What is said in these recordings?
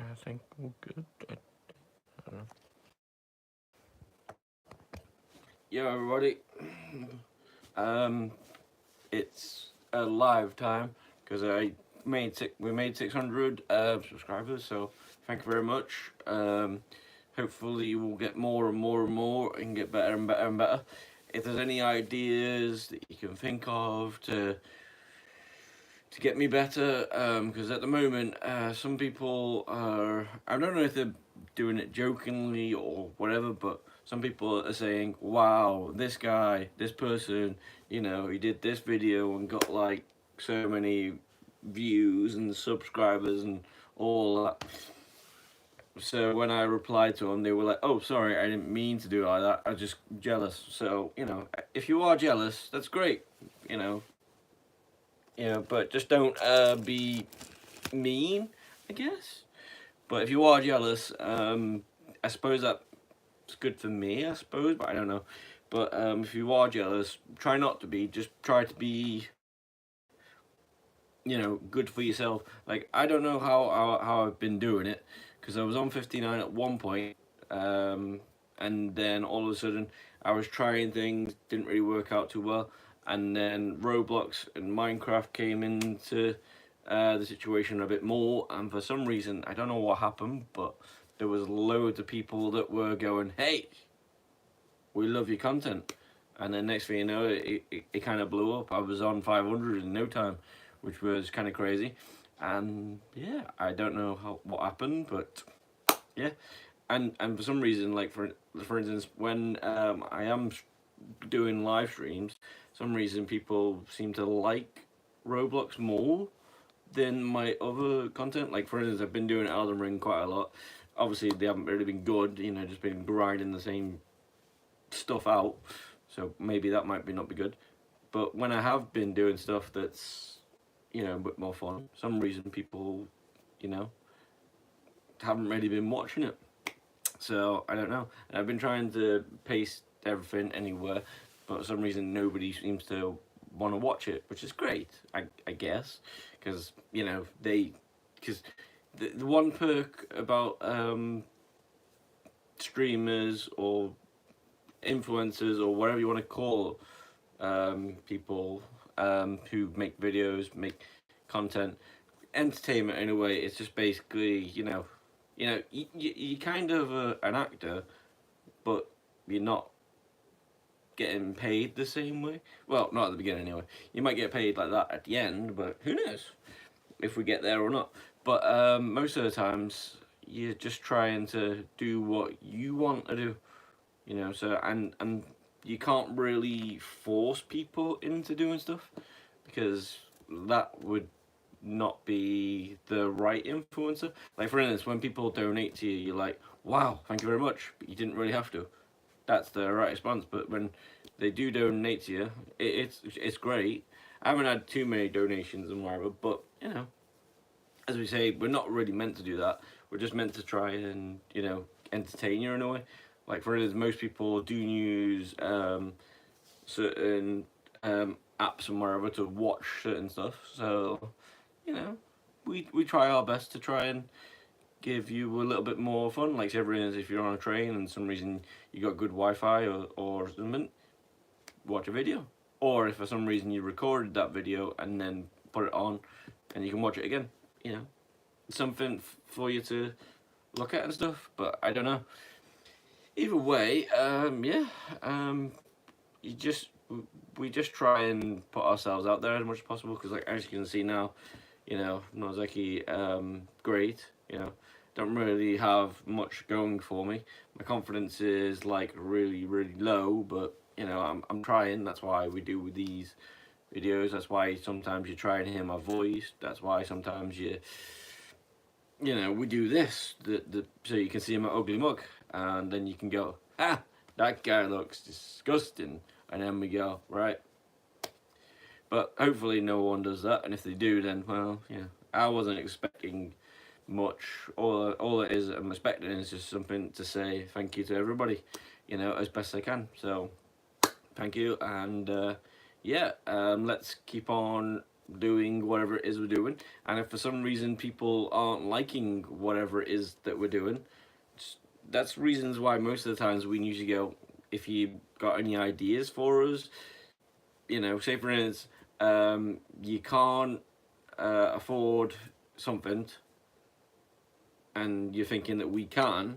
I think we're good. I don't know. Yo, everybody. It's a live time because we made 600 subscribers. So thank you very much. Hopefully we'll get more and more and more and get better and better and better. If there's any ideas that you can think of to get me better, because at the moment some people are, I don't know if they're doing it jokingly or whatever, but some people are saying, wow, this guy, this person, you know, he did this video and got like so many views and subscribers and all that. So when I replied to them, they were like, oh, sorry, I didn't mean to do it like that, I was just jealous. So, you know, if you are jealous, that's great, you know, but just don't be mean, I guess. But if you are jealous, I suppose that's good for me, I suppose, but I don't know. But if you are jealous, try not to be. Just try to be, you know, good for yourself. Like, I don't know how I've been doing it, because I was on 59 at one point, and then all of a sudden I was trying things, didn't really work out too well, and then Roblox and Minecraft came into the situation a bit more, and for some reason, I don't know what happened, but there was loads of people that were going, hey, we love your content. And then next thing you know, it kind of blew up. I was on 500 in no time, which was kind of crazy. And yeah, I don't know what happened, but yeah. And for some reason, like for instance, when I am doing live streams, some reason people seem to like Roblox more than my other content. Like for instance, I've been doing Elden Ring quite a lot. Obviously, they haven't really been good. You know, just been grinding the same stuff out. So maybe that might not be good. But when I have been doing stuff that's, you know, a bit more fun, some reason people, you know, haven't really been watching it. So I don't know. And I've been trying to paste everything anywhere, but for some reason nobody seems to want to watch it, which is great, I guess, because you know because the one perk about streamers or influencers or whatever you want to call people who make videos, make content, entertainment in a way. It's just basically, you kind of an actor, but you're not getting paid the same way. Well, not at the beginning anyway. You might get paid like that at the end, but who knows if we get there or not. But most of the times, you're just trying to do what you want to do, you know. So and you can't really force people into doing stuff, because that would not be the right influencer. Like for instance, when people donate to you, you're like, wow, thank you very much, but you didn't really have to. That's the right response. But when they do donate to you, it's great. I haven't had too many donations and whatever, but you know, as we say, we're not really meant to do that. We're just meant to try and, you know, entertain you in a way. Like for instance, most people do use certain apps and wherever to watch certain stuff. So, you know, we try our best to try and give you a little bit more fun. Like say for instance, if you're on a train and some reason you got good Wi-Fi or something, watch a video. Or if for some reason you recorded that video and then put it on and you can watch it again, you know, something for you to look at and stuff. But I don't know. Either way, yeah, you just we just try and put ourselves out there as much as possible, because like as you can see now, you know, not exactly great, you know, don't really have much going for me. My confidence is like really low, but you know, I'm trying. That's why we do these videos. That's why sometimes you try and hear my voice. That's why sometimes you know, we do this so you can see my ugly mug, and then you can go, ah, that guy looks disgusting, and then we go, right. But hopefully no one does that, and if they do, then well, yeah, I wasn't expecting much. All it is I'm expecting is just something to say thank you to everybody, you know, as best I can. So thank you, and yeah, let's keep on doing whatever it is we're doing. And if for some reason people aren't liking whatever it is that we're doing, that's reasons why most of the times we usually go, if you got any ideas for us, say for instance, you can't afford something, and you're thinking that we can,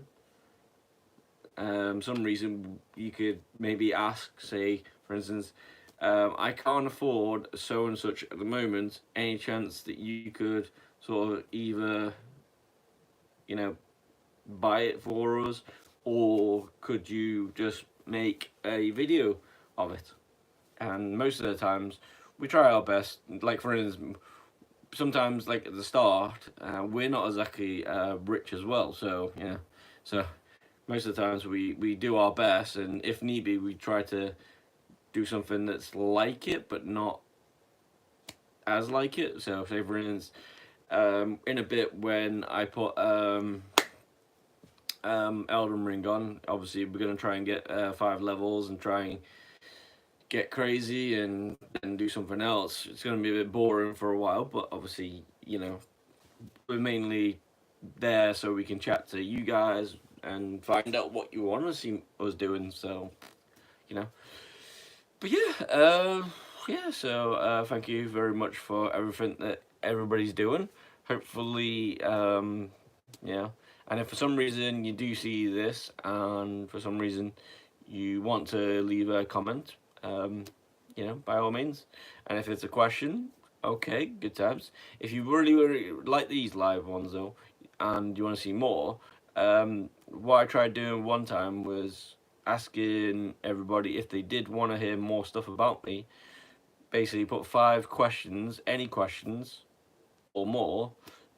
some reason you could maybe ask, say for instance, I can't afford so and such at the moment. Any chance that you could sort of either, buy it for us, or could you just make a video of it? And most of the times, we try our best. Like for instance, sometimes like at the start, we're not exactly rich as well. So so most of the times we do our best, and if need be, we try to do something that's like it, but not as like it. So say for instance, in a bit when I put Elden Ring on, obviously we're gonna try and get 5 levels and try and get crazy and do something else. It's gonna be a bit boring for a while, but obviously we're mainly there so we can chat to you guys and find out what you want to see us doing. So you know, but yeah. So thank you very much for everything that everybody's doing. Hopefully, yeah. And if for some reason you do see this, and for some reason you want to leave a comment, by all means. And if it's a question, okay, good times. If you really like these live ones though, and you want to see more, what I tried doing one time was asking everybody if they did want to hear more stuff about me. Basically, put 5 questions, any questions or more,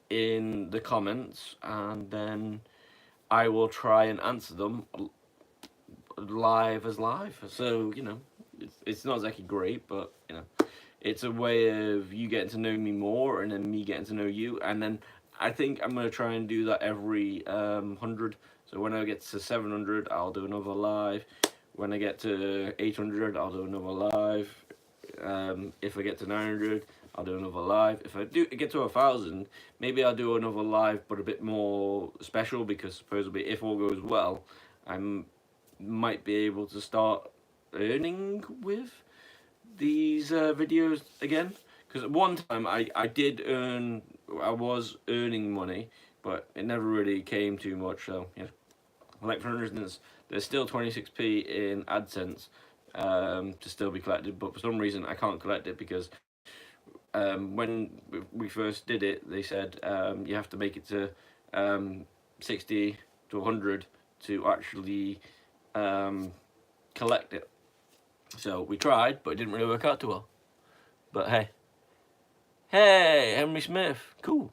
in the comments, and then I will try and answer them live as live. So it's not exactly great, but it's a way of you getting to know me more, and then me getting to know you, and then I think I'm gonna try and do that every 100. So when I get to 700, I'll do another live. When I get to 800, I'll do another live. If I get to 900, I'll do another live. If I do get to 1,000, maybe I'll do another live, but a bit more special, because supposedly, if all goes well, I might be able to start earning with these videos again. Because at one time I was earning money, but it never really came too much. So like for instance, there's still 26p in AdSense to still be collected, but for some reason I can't collect it, because when we first did it, they said you have to make it to 60 to 100 to actually collect it. So we tried, but it didn't really work out too well. But hey, Henry Smith, cool.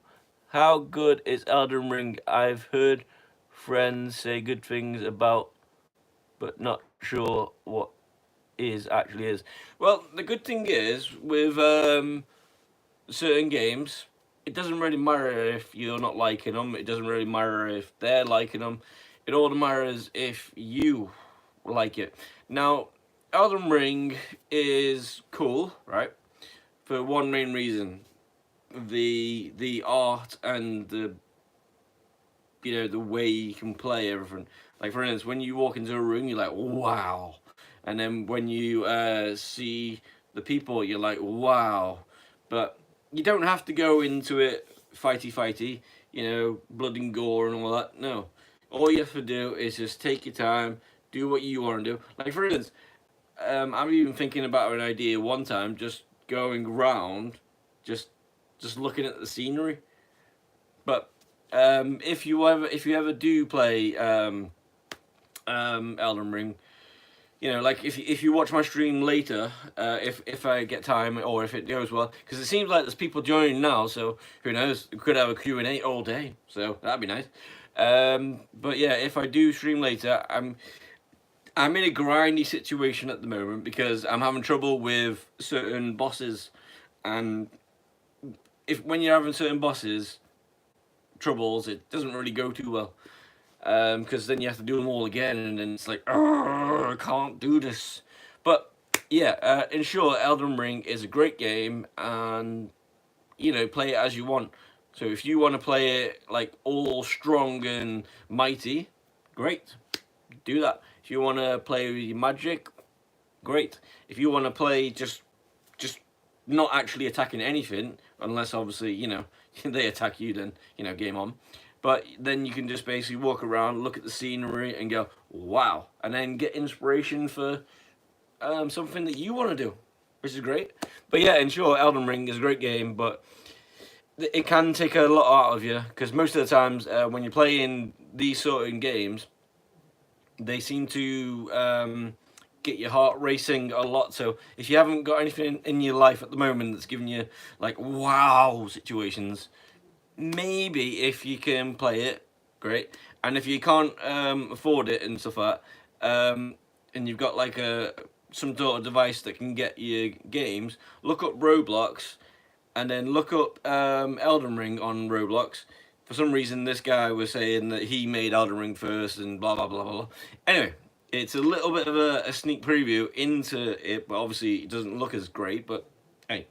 How good is Elden Ring? I've heard friends say good things about, but not sure what actually is. Well, the good thing is with certain games, it doesn't really matter if you're not liking them. It doesn't really matter if they're liking them. It all matters if you like it. Now, Elden Ring is cool, right? For one main reason, the art and the way you can play everything. Like for instance, when you walk into a room, you're like, wow, and then when you see the people, you're like, wow. But you don't have to go into it fighty, blood and gore and all that. No, all you have to do is just take your time, do what you want to do. Like for instance, I'm even thinking about an idea one time, just going around, just looking at the scenery. But if you ever do play Elden Ring, like if you watch my stream later, if I get time, or if it goes well, because it seems like there's people joining now, so who knows, we could have a Q&A all day, so that'd be nice. But yeah, if I do stream later, I'm in a grindy situation at the moment, because I'm having trouble with certain bosses, and when you're having certain bosses troubles, it doesn't really go too well, because then you have to do them all again, and then it's like, I can't do this. But yeah, in short, Elden Ring is a great game, and play it as you want. So if you want to play it like all strong and mighty, great, do that. If you want to play with your magic, great. If you want to play just not actually attacking anything, unless obviously they attack you, then game on. But then you can just basically walk around, look at the scenery, and go wow, and then get inspiration for something that you want to do, which is great. But yeah, in short, Elden Ring is a great game, but it can take a lot out of you because most of the times when you're playing these sort of games, they seem to get your heart racing a lot. So if you haven't got anything in your life at the moment that's giving you like wow situations, maybe if you can play it, great. And if you can't afford it and stuff like that, and you've got like some sort of device that can get you games, look up Roblox and then look up Elden Ring on Roblox. For some reason, this guy was saying that he made Elden Ring first and blah blah blah blah. Anyway, it's a little bit of a sneak preview into it, but obviously it doesn't look as great. But hey,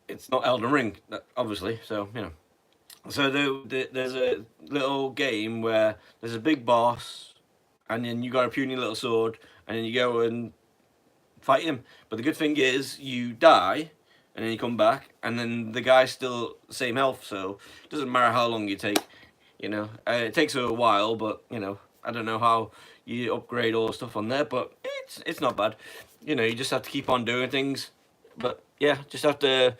it's not Elden Ring, obviously. So So there's a little game where there's a big boss, and then you got a puny little sword, and then you go and fight him. But the good thing is you die, and then you come back, and then the guy's still same health, so it doesn't matter how long you take. It takes a while, but I don't know how you upgrade all the stuff on there, but it's not bad. You just have to keep on doing things. But yeah, just have to.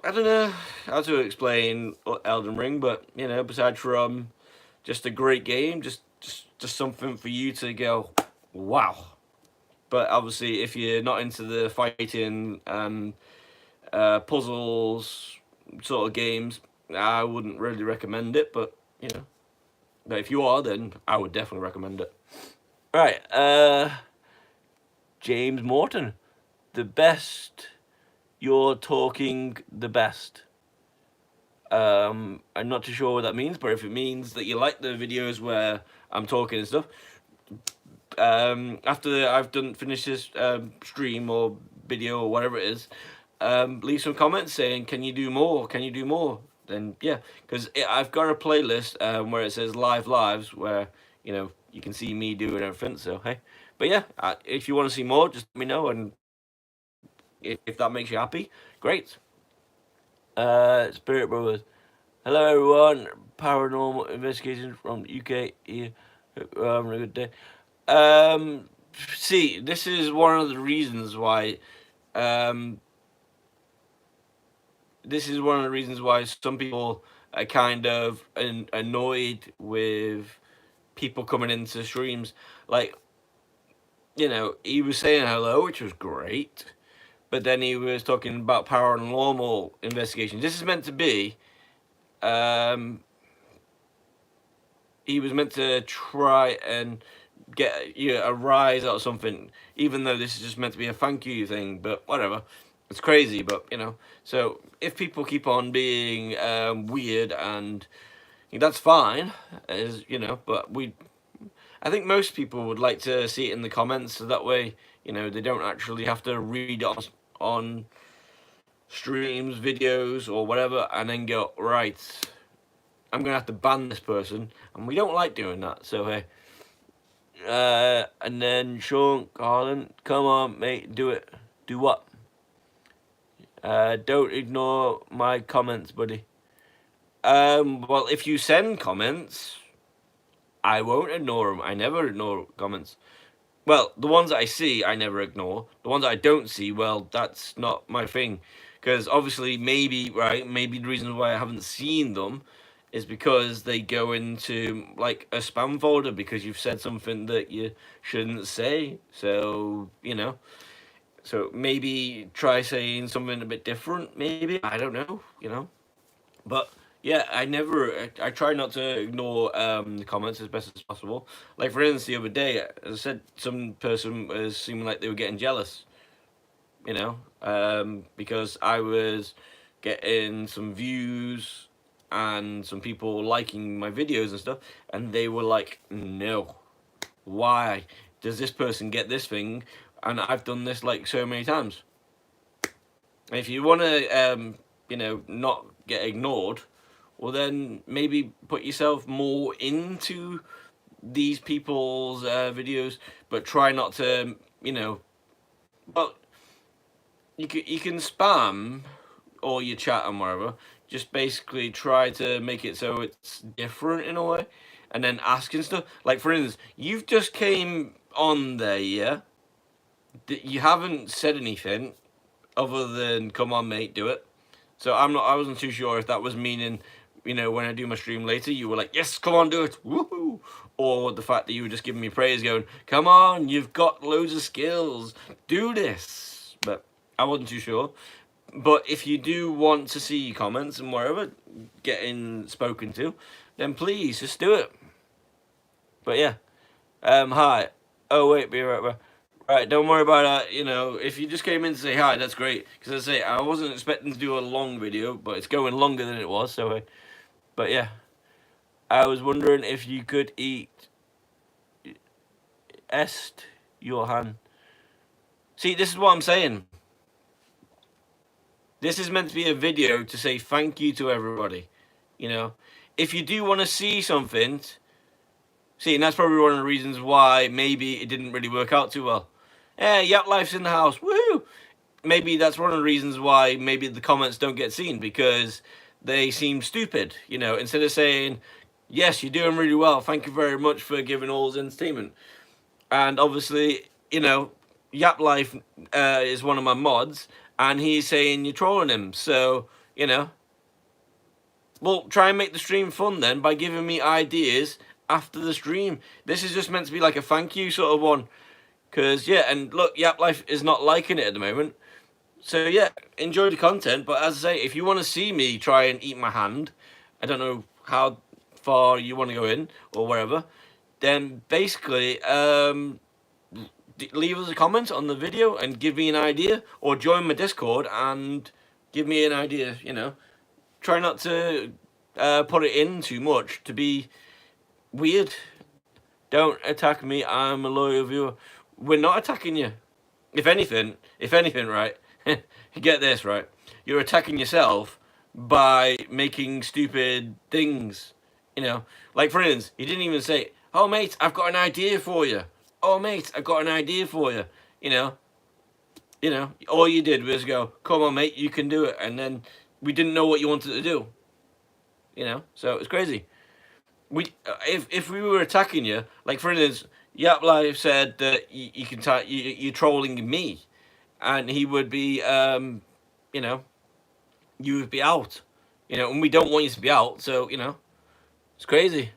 I don't know how to explain Elden Ring, but besides from just a great game, just something for you to go, wow. But obviously, if you're not into the fighting and puzzles sort of games, I wouldn't really recommend it. But if you are, then I would definitely recommend it. Right, James Morton, the best. You're talking the best. I'm not too sure what that means, but if it means that you like the videos where I'm talking and stuff, after I've finished this stream or video or whatever it is, leave some comments saying, "Can you do more? Can you do more?" Then yeah, because I've got a playlist where it says live lives where you can see me doing everything. So hey, but yeah, if you want to see more, just let me know, and if that makes you happy, great. Spirit Brothers. Hello everyone, paranormal investigation from the UK here. Hope you're having a good day. See, this is one of the reasons why some people are kind of annoyed with people coming into streams. Like, he was saying hello, which was great, but then he was talking about paranormal investigations. This is meant to be he was meant to try and get a rise out of something, even though this is just meant to be a thank you thing. But whatever, it's crazy. But so if people keep on being weird, and that's fine, as But I think most people would like to see it in the comments, so that way they don't actually have to read it on streams, videos, or whatever, and then go right. I'm gonna have to ban this person, and we don't like doing that. So hey, and then Sean Garland, come on, mate, do it. Do what? Don't ignore my comments, buddy. Well, if you send comments, I won't ignore them. I never ignore comments. Well, the ones I see, I never ignore. The ones I don't see, well, that's not my thing. Because obviously, maybe the reason why I haven't seen them is because they go into like a spam folder because you've said something that you shouldn't say. So so maybe try saying something a bit different. Maybe, I don't know. But yeah, I try not to ignore the comments as best as possible. Like for instance, the other day, as I said, some person was seeming like they were getting jealous. Because I was getting some views and some people liking my videos and stuff, and they were like, no, why does this person get this thing and I've done this like so many times. If you want to, not get ignored, well then maybe put yourself more into these people's videos, but try not to, well, you can spam or your chat and whatever. Just basically try to make it so it's different in a way, and then asking stuff. Like for instance, you've just came on there, yeah. You haven't said anything other than "Come on, mate, do it." So I wasn't too sure if that was meaning, when I do my stream later, you were like, "Yes, come on, do it, woohoo," or the fact that you were just giving me praise, going, "Come on, you've got loads of skills, do this." But I wasn't too sure. But if you do want to see comments and wherever getting spoken to, then please just do it. But yeah, hi. Oh wait, be right back. Right, don't worry about that. If you just came in to say hi, that's great. Because I wasn't expecting to do a long video, but it's going longer than it was. So, but yeah, I was wondering if you could eat est your hand. See, this is what I'm saying. This is meant to be a video to say thank you to everybody. If you do want to see something, and that's probably one of the reasons why maybe it didn't really work out too well. Yeah, Yap Life's in the house. Woo! Maybe that's one of the reasons why maybe the comments don't get seen, because they seem stupid. Instead of saying, yes, you're doing really well, thank you very much for giving all this entertainment. And obviously, Yap Life is one of my mods, and he's saying you're trolling him. So, well, try and make the stream fun then by giving me ideas after the stream. This is just meant to be like a thank you sort of one. Because, yeah, and look, Yap Life is not liking it at the moment. So, yeah, enjoy the content. But as I say, if you want to see me try and eat my hand, I don't know how far you want to go in or wherever, then basically leave us a comment on the video and give me an idea, or join my Discord and give me an idea, Try not to put it in too much to be weird. Don't attack me, I'm a loyal viewer. We're not attacking you. If anything, right, get this, right, you're attacking yourself by making stupid things, like for instance, you didn't even say, "Oh mate, I've got an idea for you. Oh mate, I've got an idea for you," all you did was go, "Come on mate, you can do it," and then we didn't know what you wanted to do, so it's crazy. If we were attacking you, like for instance, Yap Life said that you're trolling me, and he would be, you would be out, and we don't want you to be out, so it's crazy.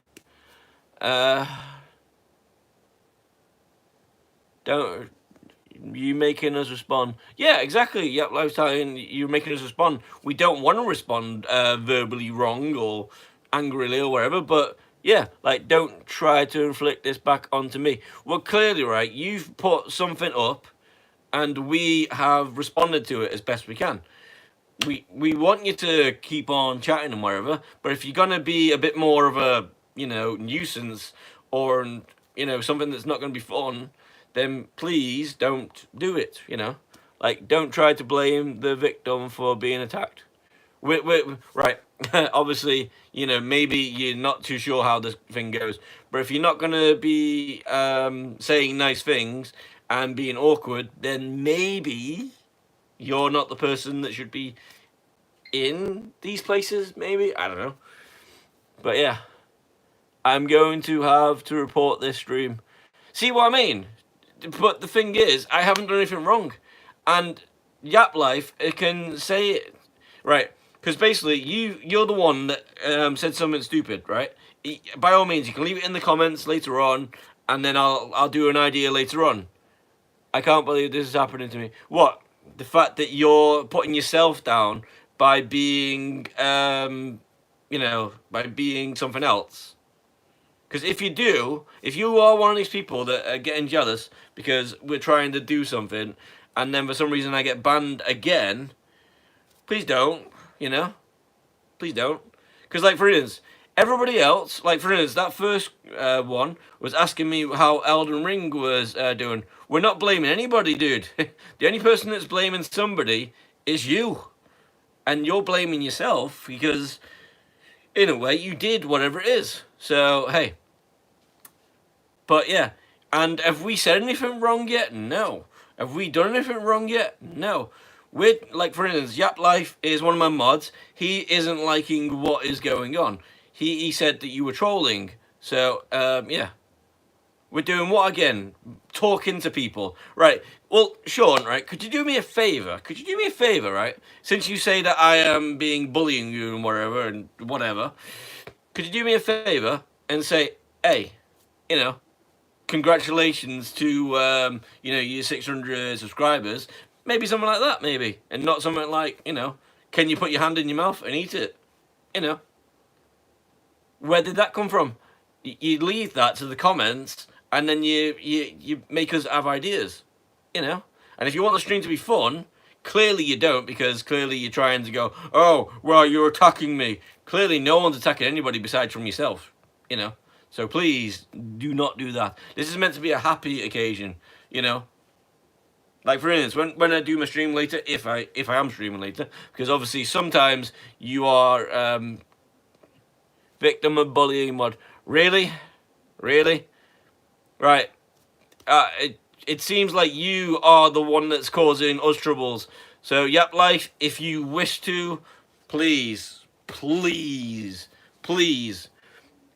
Don't you making us respond? Yeah, exactly. Yep, Life's telling you're making us respond. We don't want to respond verbally wrong or angrily or whatever, but yeah, like don't try to inflict this back onto me. Well, clearly, right, you've put something up, and we have responded to it as best we can. We want you to keep on chatting and whatever, but if you're gonna be a bit more of a nuisance, or something that's not gonna be fun, then please don't do it. Like don't try to blame the victim for being attacked. Right. Obviously, maybe you're not too sure how this thing goes, but if you're not gonna be saying nice things and being awkward, then maybe you're not the person that should be in these places. Maybe, I don't know. But yeah, I'm going to have to report this stream. See what I mean? But the thing is, I haven't done anything wrong, and Yap Life can say it, right? Because basically, you're the one that said something stupid, right? By all means, you can leave it in the comments later on, and then I'll do an idea later on. I can't believe this is happening to me. What? The fact that you're putting yourself down by being, by being something else. Because if you are one of these people that are getting jealous because we're trying to do something, and then for some reason I get banned again, please don't, please don't. Because, like, for instance, Everybody else, like for instance, that first one was asking me how Elden Ring was doing. We're not blaming anybody, dude. The only person that's blaming somebody is you. And you're blaming yourself because, in a way, you did whatever it is. So, hey. But yeah. And have we said anything wrong yet? No. Have we done anything wrong yet? No. With, like, for instance, Yap Life is one of my mods. He isn't liking what is going on. He said that you were trolling. So, yeah. We're doing what again? Talking to people. Right. Well, Sean, right, could you do me a favour? Could you do me a favour, right? Since you say that I am bullying you and whatever, could you do me a favour and say, hey, you know, congratulations to, your 600 subscribers. Maybe something like that, maybe. And not something like, can you put your hand in your mouth and eat it? Where did that come from? You leave that to the comments, and then you make us have ideas, And if you want the stream to be fun, clearly you don't, because clearly you're trying to go, oh, well, you're attacking me. Clearly no one's attacking anybody besides from yourself, So please do not do that. This is meant to be a happy occasion, Like for instance, when I do my stream later, if I am streaming later, because obviously sometimes you are victim of bullying mod. Really? Right. It seems like you are the one that's causing us troubles. So, Yap Life, if you wish to, please,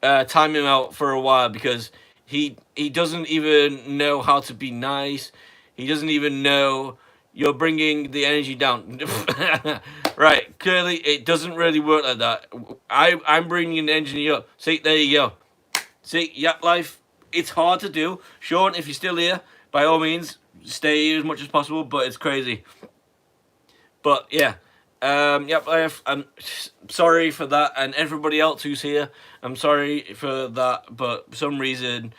time him out for a while, because he doesn't even know how to be nice. He doesn't even know you're bringing the energy down. Right, clearly it doesn't really work like that. I'm bringing the energy up. See, there you go. See, Yap Life, it's hard to do. Sean, if you're still here, by all means, stay here as much as possible, but it's crazy. But, yeah. Yap Life, I'm sorry for that, and everybody else who's here, I'm sorry for that, but for some reason,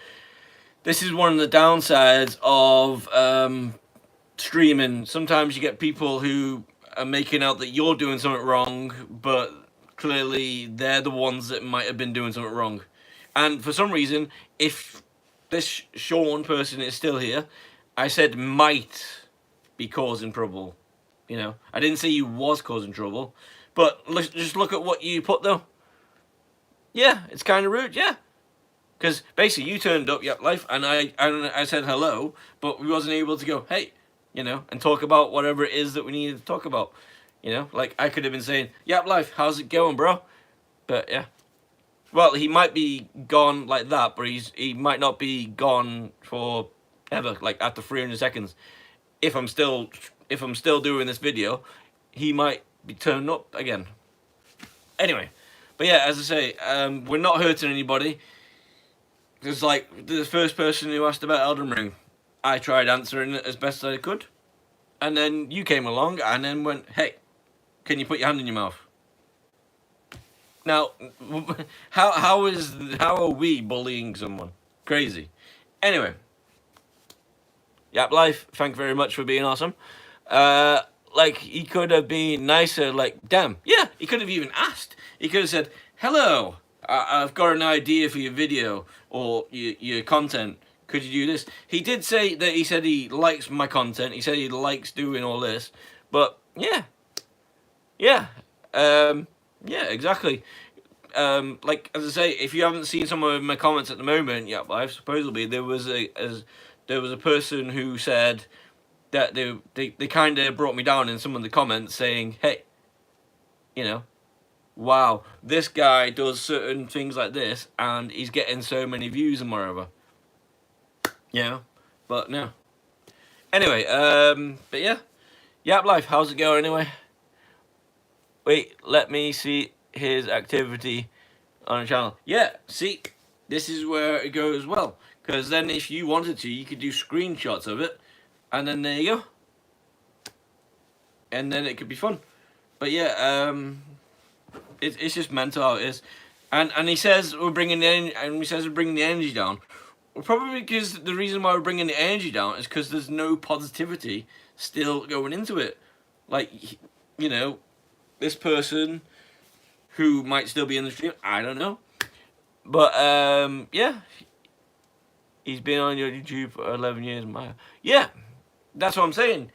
this is one of the downsides of streaming. Sometimes you get people who are making out that you're doing something wrong, but clearly they're the ones that might have been doing something wrong. And for some reason, if this Sean person is still here, I said might be causing trouble. I didn't say you was causing trouble, but let's just look at what you put though. Yeah, it's kind of rude, yeah. Because basically you turned up, Yap Life, and I said hello, but we wasn't able to go, hey, and talk about whatever it is that we needed to talk about. Like I could have been saying, Yap Life, how's it going, bro? But yeah. Well, he might be gone like that, but he might not be gone for ever, like after 300 seconds. If I'm still doing this video, he might be turned up again. Anyway, but yeah, as I say, we're not hurting anybody. It's like the first person who asked about Elden Ring, I tried answering it as best as I could, and then you came along and then went, hey, can you put your hand in your mouth? Now, how are we bullying someone? Crazy. Anyway, Yap Life, thank you very much for being awesome. Like, he could have been nicer, like, damn. Yeah, he could have even asked. He could have said, hello, I've got an idea for your video or your content. Could you do this? He did say that he said he likes my content. He said he likes doing all this. But, yeah. Yeah. Yeah, exactly. Like, as I say, if you haven't seen some of my comments at the moment, Yap Life, supposedly there was a person who said that they kind of brought me down in some of the comments saying, hey, wow, this guy does certain things like this and he's getting so many views and whatever. But no. Anyway, but yeah. Yap Life, how's it going anyway? Wait, let me see his activity on the channel. Yeah, see, this is where it goes well. Because then if you wanted to, you could do screenshots of it. And then there you go. And then it could be fun. But yeah, it's just mental how it is. And he says we're bringing the energy down. Well, probably because the reason why we're bringing the energy down is because there's no positivity still going into it. Like, this person who might still be in the stream, I don't know. But yeah, he's been on your YouTube for 11 years. Yeah, that's what I'm saying.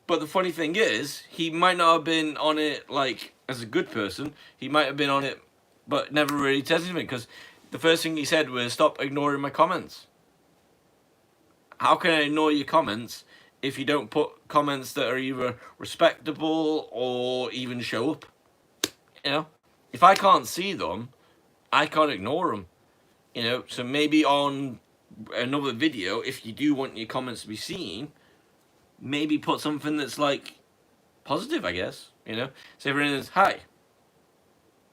But the funny thing is, he might not have been on it like as a good person. He might have been on it, but never really said anything because the first thing he said was, "Stop ignoring my comments." How can I ignore your comments if you don't put comments that are either respectable or even show up? You know, if I can't see them, I can't ignore them. You know, so maybe on another video, if you do want your comments to be seen, maybe put something that's like positive, I guess. You know, say for instance, "Hi,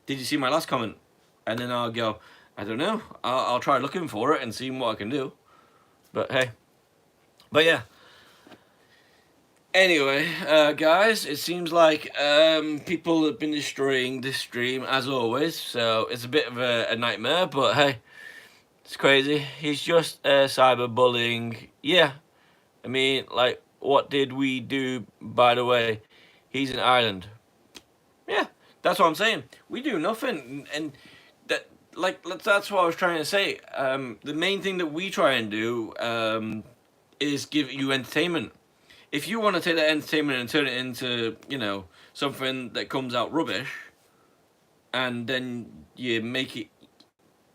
did you see my last comment?" And then I'll go, "I don't know. I'll try looking for it and see what I can do." But hey, but yeah. Anyway, guys, it seems like people have been destroying this stream as always, so it's a bit of a nightmare. But hey, it's crazy. He's just cyberbullying. Yeah, I mean, like, what did we do? By the way, he's in Ireland. Yeah, that's what I'm saying. We do nothing, and that that's what I was trying to say. The main thing that we try and do is give you entertainment. If you want to take that entertainment and turn it into, you know, something that comes out rubbish, and then you make it,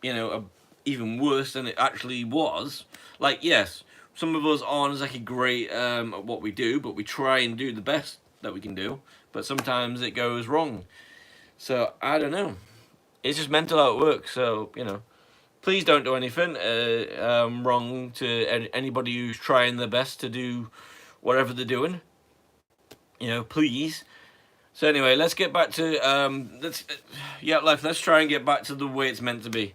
you know, even worse than it actually was. Like, yes, some of us aren't exactly great at what we do, but we try and do the best that we can do. But sometimes it goes wrong. So I don't know. It's just mental how it works. So you know, please don't do anything wrong to anybody who's trying their best to do whatever they're doing. You know, please. So anyway, let's get back to let's try and get back to the way it's meant to be.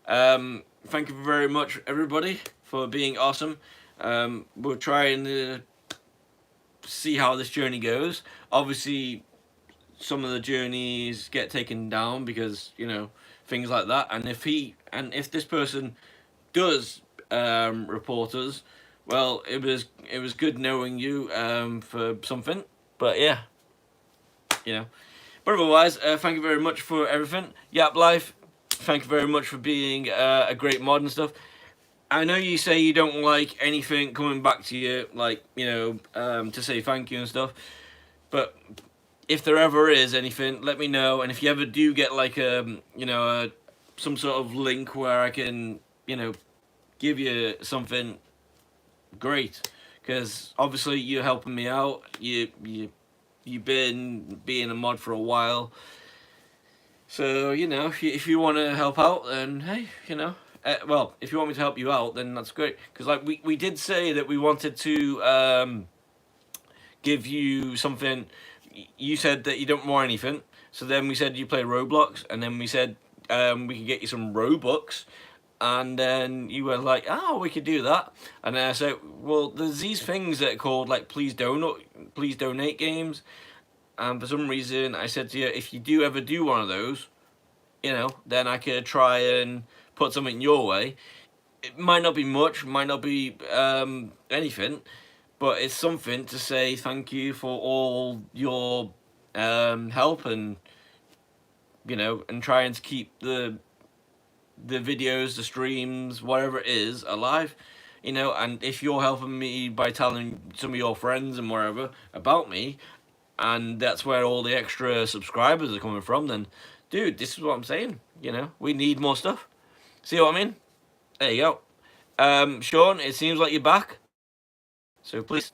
Thank you very much, everybody, for being awesome. We'll try and see how this journey goes. Obviously, some of the journeys get taken down because, you know, things like that. And if this person does report us, well, it was good knowing you for something. But yeah, you know. But otherwise, thank you very much for everything. Yap Life, thank you very much for being a great mod and stuff. I know you say you don't like anything coming back to you, like, you know, to say thank you and stuff. But if there ever is anything, let me know. And if you ever do get like you know, some sort of link where I can, you know, give you something, great. Because obviously you're helping me out. You've been being a mod for a while. So, you know, if you want to help out, then hey, you know. Well, if you want me to help you out, then that's great. Because like we did say that we wanted to give you something. You said that you don't want anything. So then we said you play Roblox, and then we said we could get you some Robux. And then you were like, "Oh, we could do that." And then I said, "Well, there's these things that are called like please donate games." And for some reason, I said to you, if you do ever do one of those, you know, then I could try and put something your way. It might not be much, might not be anything, but it's something to say thank you for all your help and, you know, and trying to keep the videos, the streams, whatever it is, alive. You know, and if you're helping me by telling some of your friends and whatever about me, and that's where all the extra subscribers are coming from, then, dude, this is what I'm saying. You know, we need more stuff. See what I mean? There you go. Sean, it seems like you're back. So please.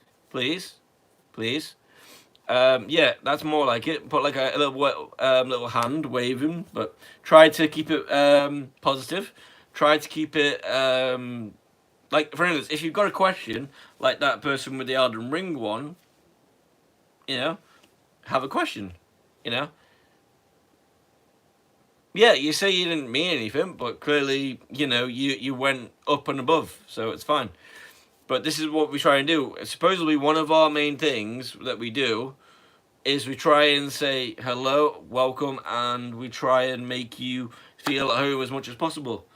Yeah, that's more like it. Put like a little hand waving, but try to keep it positive. Try to keep it like, for instance, if you've got a question like that person with the Elden Ring one, you know, have a question. You know. Yeah, you say you didn't mean anything, but clearly, you know, you went up and above, so it's fine. But this is what we try and do. Supposedly, one of our main things that we do is we try and say hello, welcome, and we try and make you feel at home as much as possible.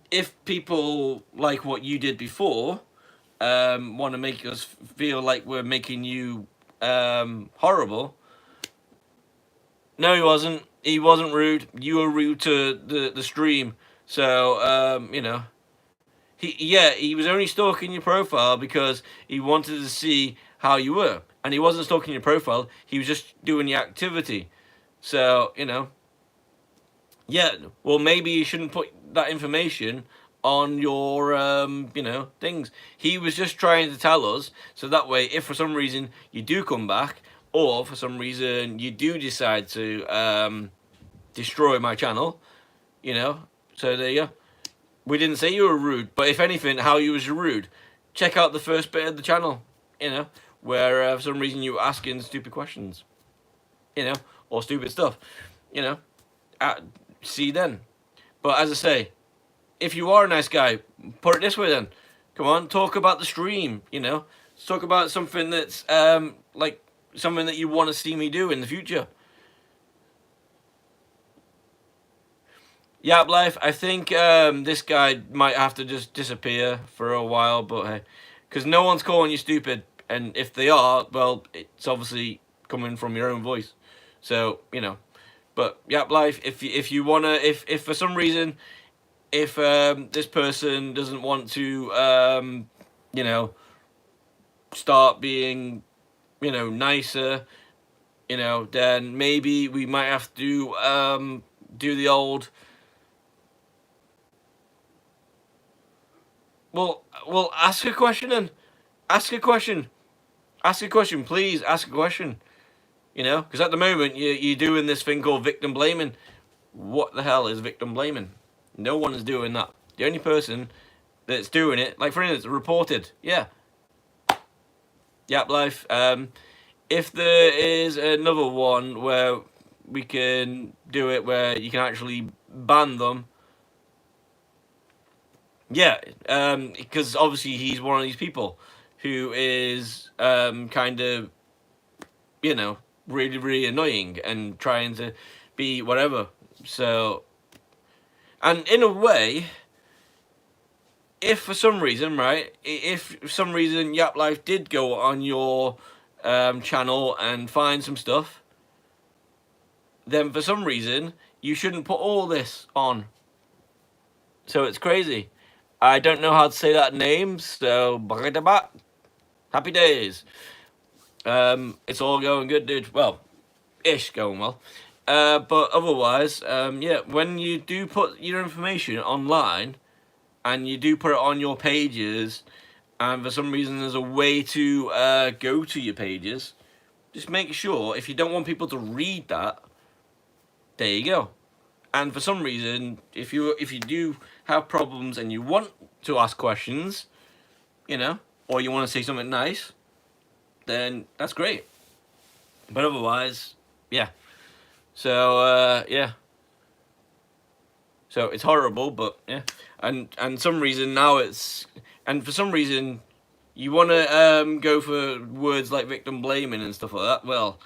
If people like what you did before, want to make us feel like we're making you horrible. No, he wasn't. He wasn't rude. You were rude to the stream. So you know, he was only stalking your profile because he wanted to see how you were, and he wasn't stalking your profile. He was just doing the activity. So you know, yeah. Well, maybe you shouldn't put that information on your you know, things. He was just trying to tell us so that way, if for some reason you do come back, or for some reason you do decide to destroy my channel, you know. So there you go. We didn't say you were rude, but if anything, how you was rude. Check out the first bit of the channel, you know, where for some reason you were asking stupid questions, you know, or stupid stuff, you know. See then. But as I say, if you are a nice guy, put it this way then. Come on, talk about the stream, you know. Talk about something that's like something that you want to see me do in the future. Yap Life, I think this guy might have to just disappear for a while, but hey, because no one's calling you stupid, and if they are, well, it's obviously coming from your own voice. So you know, but Yap Life, if you wanna, if for some reason, if this person doesn't want to, you know, start being, you know, nicer, you know, then maybe we might have to do the old. Well, ask a question then. Ask a question. Ask a question, please. Ask a question. You know, because at the moment you're doing this thing called victim blaming. What the hell is victim blaming? No one is doing that. The only person that's doing it, like for instance, reported. Yeah. Yap Life. If there is another one where we can do it, where you can actually ban them. Yeah, because obviously he's one of these people who is kind of, you know, really, really annoying and trying to be whatever. So, and in a way, if for some reason, right, if for some reason Yap Life did go on your channel and find some stuff, then for some reason you shouldn't put all this on. So it's crazy. I don't know how to say that name, so happy days. It's all going good, dude. Well, ish going well. But otherwise, yeah, when you do put your information online and you do put it on your pages, and for some reason there's a way to go to your pages, just make sure if you don't want people to read that, there you go. And for some reason, if you do have problems and you want to ask questions, you know, or you want to say something nice, then that's great. But otherwise, yeah. So yeah. So it's horrible, but yeah. And some reason now it's, and for some reason you want to go for words like victim blaming and stuff like that. Well,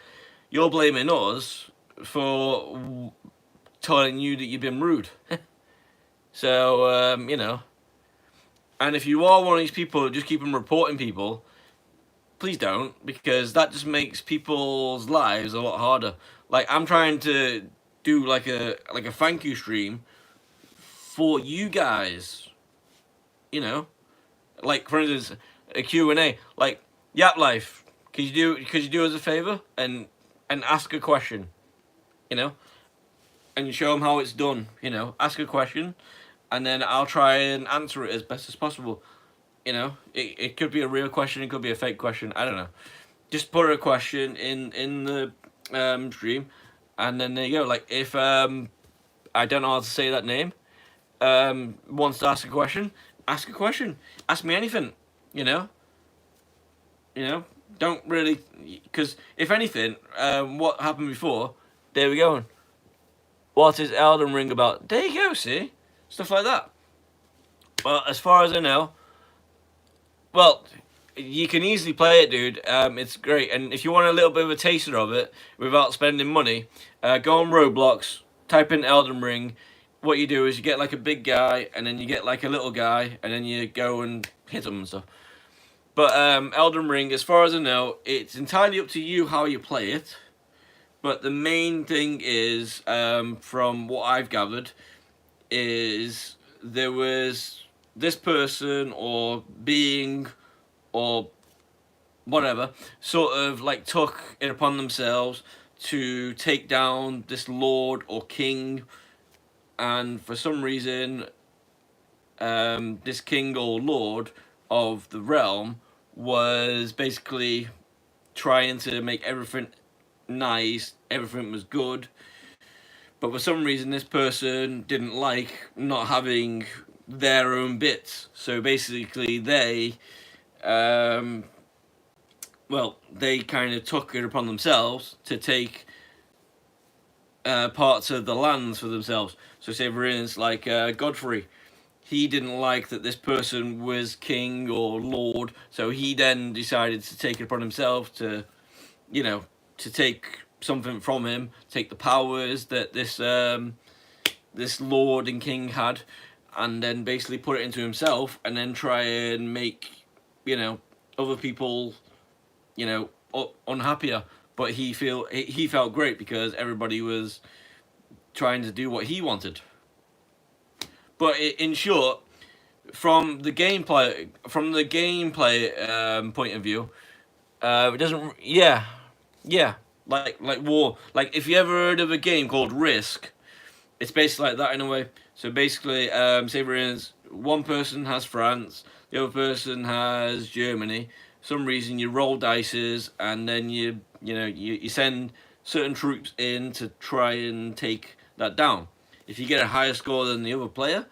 you're blaming us for telling you that you've been rude. So you know. And if you are one of these people who just keep on reporting people, please don't, because that just makes people's lives a lot harder. Like I'm trying to do like a thank you stream for you guys, you know, like for instance a Q&A, like Yap Life, could you do us a favor and ask a question, you know, and you show them how it's done, you know, ask a question, and then I'll try and answer it as best as possible. You know, it could be a real question, it could be a fake question, I don't know. Just put a question in the stream, and then there you go. Like if I don't know how to say that name, wants to ask a question, ask a question. Ask me anything, you know. You know, don't really, because if anything, what happened before, there we go. What is Elden Ring about? There you go, see? Stuff like that. Well, as far as I know, well, you can easily play it, dude. It's great. And if you want a little bit of a taster of it without spending money, go on Roblox, type in Elden Ring. What you do is you get like a big guy, and then you get like a little guy, and then you go and hit them and stuff. But Elden Ring, as far as I know, it's entirely up to you how you play it. But the main thing is, from what I've gathered, is there was this person or being or whatever sort of like took it upon themselves to take down this lord or king, and for some reason this king or lord of the realm was basically trying to make everything nice, everything was good, but for some reason this person didn't like not having their own bits. So basically they kind of took it upon themselves to take parts of the lands for themselves. So say for instance, like Godfrey, he didn't like that this person was king or lord, so he then decided to take it upon himself to, to take something from him, take the powers that this lord and king had, and then basically put it into himself, and then try and make, other people, unhappier. But he felt great because everybody was trying to do what he wanted. But in short, from the gameplay point of view, it doesn't. Yeah, like war. Like if you ever heard of a game called Risk, it's basically like that in a way. So basically, say for instance, one person has France, the other person has Germany. For some reason you roll dices, and then you send certain troops in to try and take that down. If you get a higher score than the other player,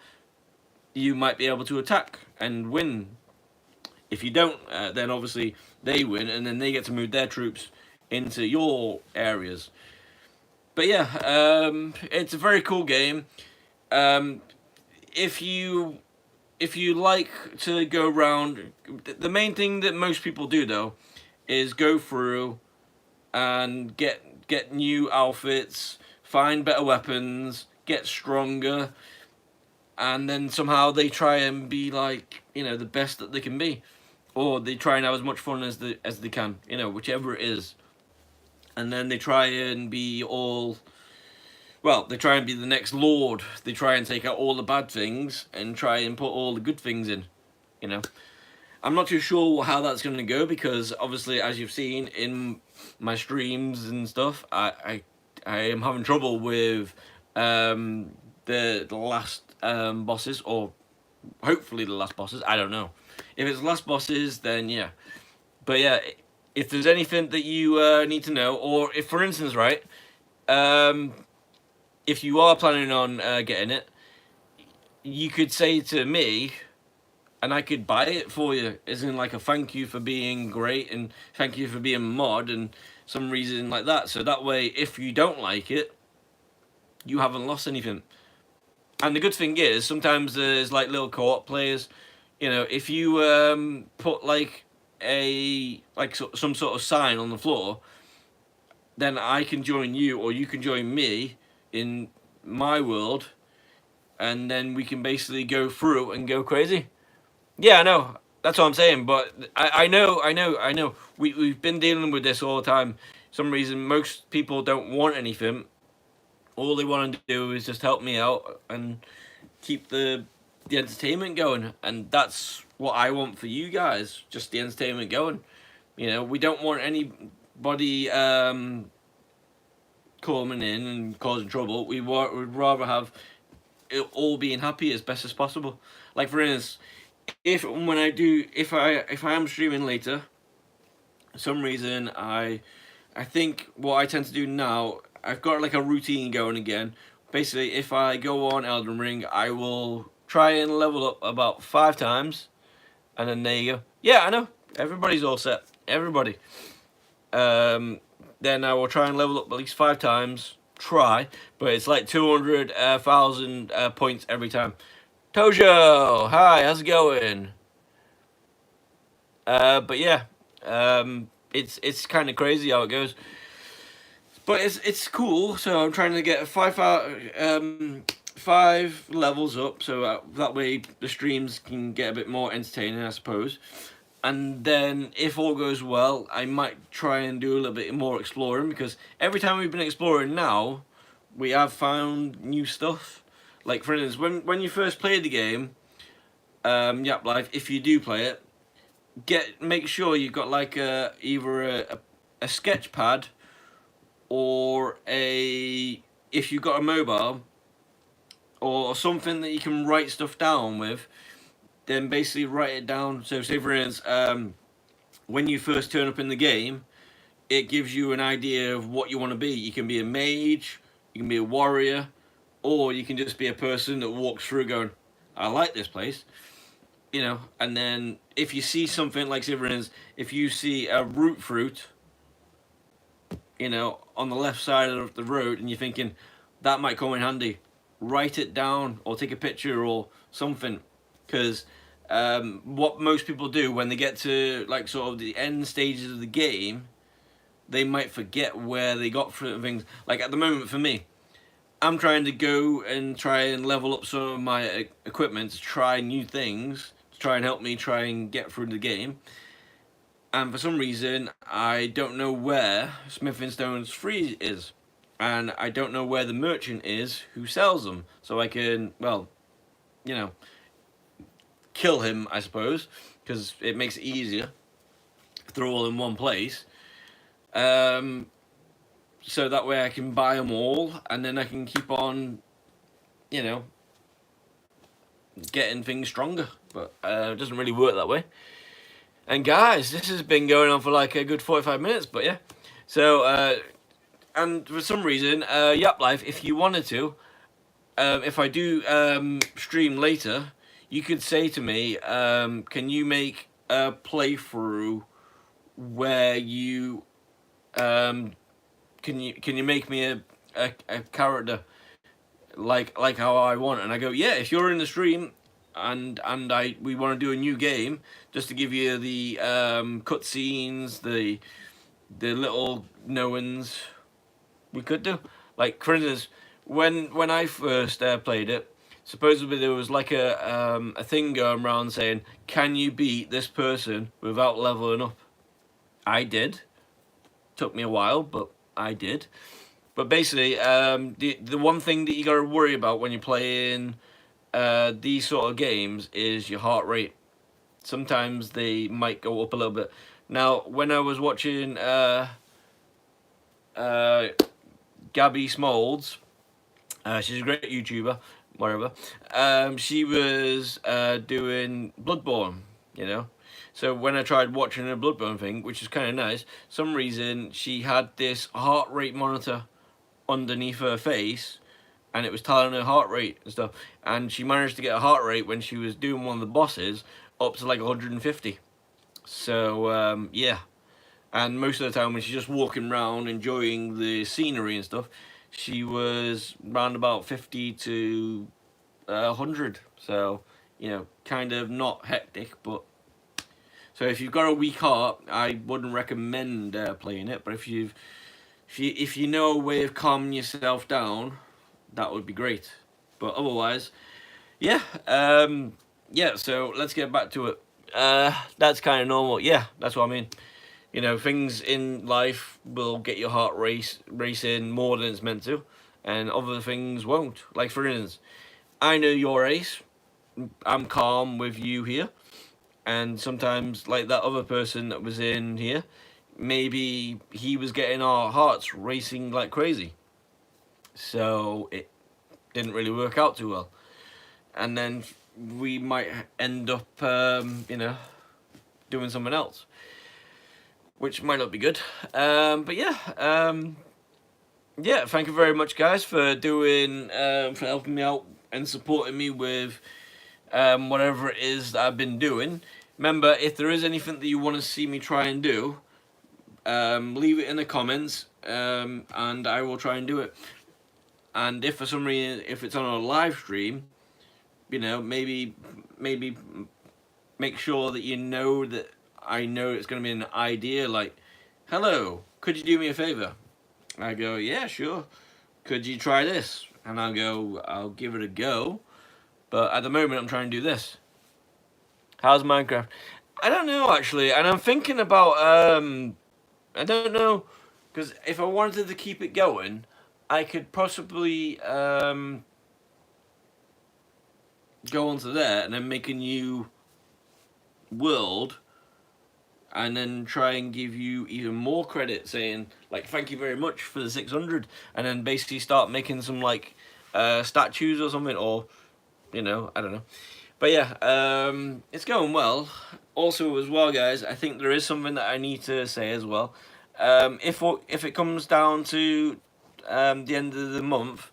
you might be able to attack and win. If you don't, then obviously they win, and then they get to move their troops into your areas. But yeah, it's a very cool game. If you like to go around, the main thing that most people do though is go through and get new outfits, find better weapons, get stronger, and then somehow they try and be like, the best that they can be, or they try and have as much fun as they can, whichever it is. And then they try and be they try and be the next lord. They try and take out all the bad things and try and put all the good things in, I'm not too sure how that's going to go, because obviously, as you've seen in my streams and stuff, I am having trouble with the last bosses, or hopefully the last bosses. I don't know. If it's the last bosses, then yeah. But yeah, if there's anything that you need to know, or if, for instance, right, if you are planning on getting it, you could say to me, and I could buy it for you, as in like a thank you for being great and thank you for being mod and some reason like that. So that way, if you don't like it, you haven't lost anything. And the good thing is, sometimes there's like little co-op players. If you put like some sort of sign on the floor, then I can join you, or you can join me in my world, and then we can basically go through and go crazy. Yeah, I know. That's what I'm saying. But I know. We've been dealing with this all the time. For some reason, most people don't want anything. All they want to do is just help me out and keep the entertainment going. And that's what I want for you guys. Just the entertainment going. We don't want anybody coming in and causing trouble. We'd rather have it all being happy as best as possible. Like for instance, if I am streaming later, for some reason I think what I tend to do now, I've got like a routine going again. Basically, if I go on Elden Ring, I will try and level up about 5 times, and then there you go. Yeah, I know. Everybody's all set. Everybody. Then I will try and level up at least 5 times. Try, but it's like 200,000 points every time. Tojo, hi, how's it going? But yeah, it's kind of crazy how it goes, but it's cool. So I'm trying to get 5 levels up, so that way the streams can get a bit more entertaining, I suppose. And then if all goes well, I might try and do a little bit more exploring, because every time we've been exploring now, we have found new stuff. Like for instance, when you first play the game, Yap Life, if you do play it, make sure you've got like either a sketch pad or if you've got a mobile or something that you can write stuff down with, then basically write it down. So say for instance, when you first turn up in the game, it gives you an idea of what you want to be. You can be a mage, you can be a warrior, or you can just be a person that walks through going, I like this place. You know, and then if you see something like, say for instance, if you see a root fruit, you know, on the left side of the road and you're thinking, that might come in handy, write it down or take a picture or something. Because what most people do when they get to like sort of the end stages of the game, they might forget where they got certain things. Like at the moment for me, I'm trying to go and try and level up some of my equipment to try new things, to try and help me try and get through the game. And for some reason, I don't know where Smithing Stones Free is. And I don't know where the merchant is who sells them. So I can, well, you know, kill him, I suppose, because it makes it easier if they're all in one place. So that way I can buy them all, and then I can keep on, you know, getting things stronger. But it doesn't really work that way. And guys, this has been going on for like a good 45 minutes, but yeah. So, and for some reason, Yap Life, if you wanted to, if I do stream later, you could say to me, can you make a playthrough where you, can you make me a character like how I want? And I go, yeah, if you're in the stream and we want to do a new game, just to give you the cutscenes, the little knowings, we could do. Like for instance, when I first played it, supposedly there was like a thing going around saying, can you beat this person without leveling up? I did. Took me a while, but I did. But basically, the one thing that you got to worry about when you're playing these sort of games is your heart rate. Sometimes they might go up a little bit. Now, when I was watching Gabby Smolds, she's a great YouTuber, whatever. She was doing Bloodborne, you know. So when I tried watching a Bloodborne thing, which is kind of nice, some reason she had this heart rate monitor underneath her face, and it was telling her heart rate and stuff. And she managed to get a heart rate when she was doing one of the bosses up to like 150. So yeah. And most of the time when she's just walking around enjoying the scenery and stuff, she was round about 50 to 100. So, you know, kind of not hectic, but so if you've got a weak heart, I wouldn't recommend playing it. But if you know a way of calming yourself down, that would be great. But otherwise, yeah, yeah. So let's get back to it. That's kind of normal. Yeah, that's what I mean. You know, things in life will get your heart racing more than it's meant to, and other things won't. Like for instance, I know your ace. I'm calm with you here. And sometimes, like that other person that was in here, maybe he was getting our hearts racing like crazy. So it didn't really work out too well. And then we might end up, you know, doing something else, which might not be good. But yeah, yeah. Thank you very much, guys, for for helping me out and supporting me with whatever it is that I've been doing. Remember, if there is anything that you want to see me try and do, leave it in the comments, and I will try and do it. And if for some reason, if it's on a live stream, you know, maybe make sure that you know that I know it's going to be an idea like, hello, could you do me a favor? I go, yeah, sure. Could you try this? And I'll go, I'll give it a go. But at the moment, I'm trying to do this. How's Minecraft? I don't know, actually. And I'm thinking about, I don't know. Because if I wanted to keep it going, I could possibly, go onto there and then make a new world, and then try and give you even more credit, saying like thank you very much for the 600, and then basically start making some like statues or something, or I don't know. But yeah, it's going well. Also, as well, guys, I think there is something that I need to say as well. If it comes down to the end of the month,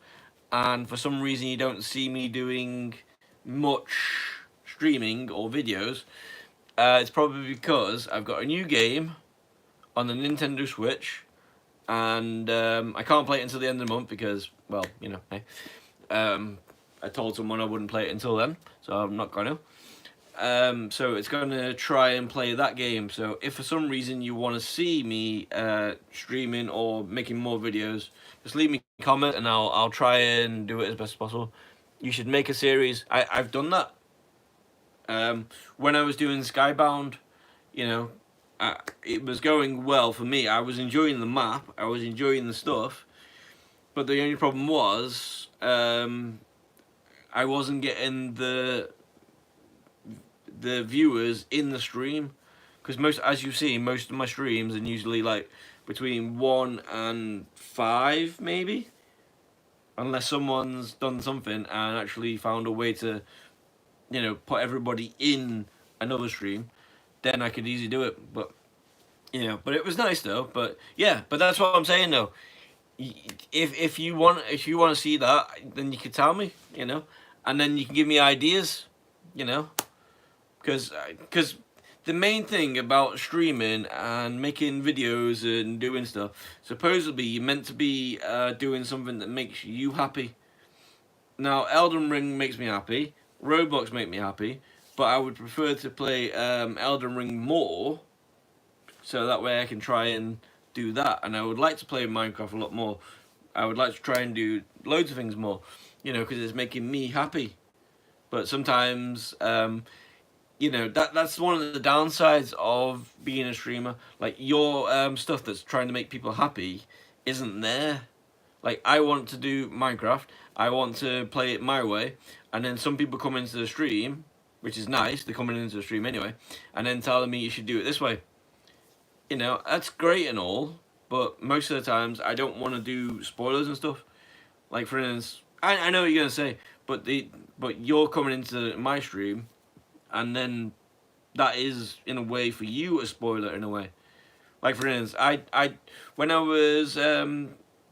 and for some reason you don't see me doing much streaming or videos, it's probably because I've got a new game on the Nintendo Switch, and I can't play it until the end of the month because, well, hey, I told someone I wouldn't play it until then, so I'm not going to. So it's going to try and play that game. So if for some reason you want to see me streaming or making more videos, just leave me a comment and I'll try and do it as best as possible. You should make a series. I've done that. When I was doing Skybound, it was going well for me. I was enjoying the map. I was enjoying the stuff. But the only problem was I wasn't getting the viewers in the stream, because as you see, most of my streams are usually like between 1 and 5 maybe, unless someone's done something and actually found a way to put everybody in another stream, then I could easily do it. But but it was nice though. But yeah, but that's what I'm saying though. If you want to see that, then you could tell me, and then you can give me ideas, because the main thing about streaming and making videos and doing stuff, supposedly you're meant to be doing something that makes you happy. Now, Elden Ring makes me happy, Roblox make me happy, but I would prefer to play Elden Ring more, so that way I can try and do that. And I would like to play Minecraft a lot more. I would like to try and do loads of things more, because it's making me happy. But sometimes, that's one of the downsides of being a streamer. Like, your stuff that's trying to make people happy isn't there. Like, I want to do Minecraft, I want to play it my way, and then some people come into the stream, which is nice, they're coming into the stream anyway, and then telling me you should do it this way. That's great and all, but most of the times I don't want to do spoilers and stuff. Like, for instance, I know what you're going to say, but you're coming into my stream, and then that is, in a way, for you a spoiler in a way. Like, for instance, when I was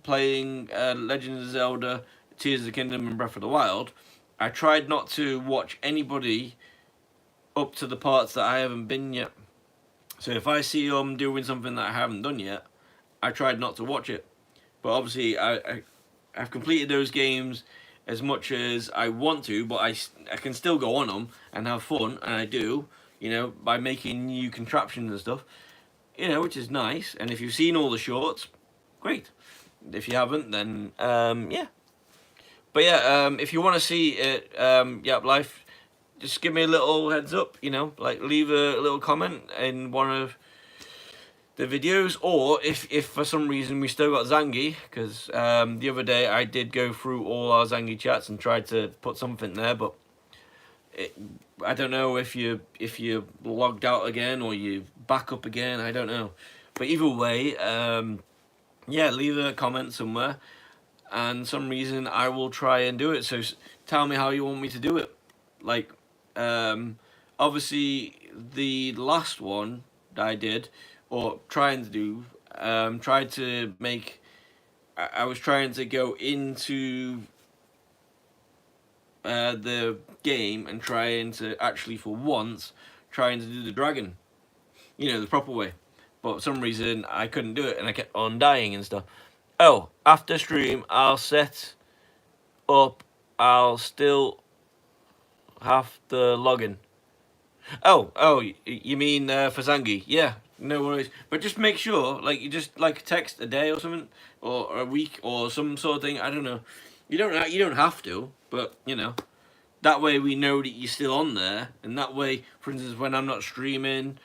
playing Legend of Zelda, Tears of the Kingdom, and Breath of the Wild, I tried not to watch anybody up to the parts that I haven't been yet. So if I see them doing something that I haven't done yet, I tried not to watch it. But obviously, I've completed those games as much as I want to, but I can still go on them and have fun, and I do, by making new contraptions and stuff, which is nice. And if you've seen all the shorts, great. If you haven't, then yeah. But yeah, if you want to see it, Yap Life, just give me a little heads up, like leave a little comment in one of the videos, or if for some reason we still got Zangi, because the other day I did go through all our Zangi chats and tried to put something there, but I don't know if you logged out again or you back up again, I don't know. But either way, yeah, leave a comment somewhere, and some reason I will try and do it. So tell me how you want me to do it. Like, obviously the last one that I did, or trying to do, tried to make, I was trying to go into the game and trying to actually, for once, trying to do the dragon, the proper way. But for some reason I couldn't do it and I kept on dying and stuff. Oh, after stream I'll set up, I'll still have the login. Oh, you mean for Zangi? Yeah, no worries. But just make sure, like, you just like text a day or something, or a week, or some sort of thing. I don't know. You don't have to, but that way we know that you're still on there, and that way, for instance, when I'm not streaming,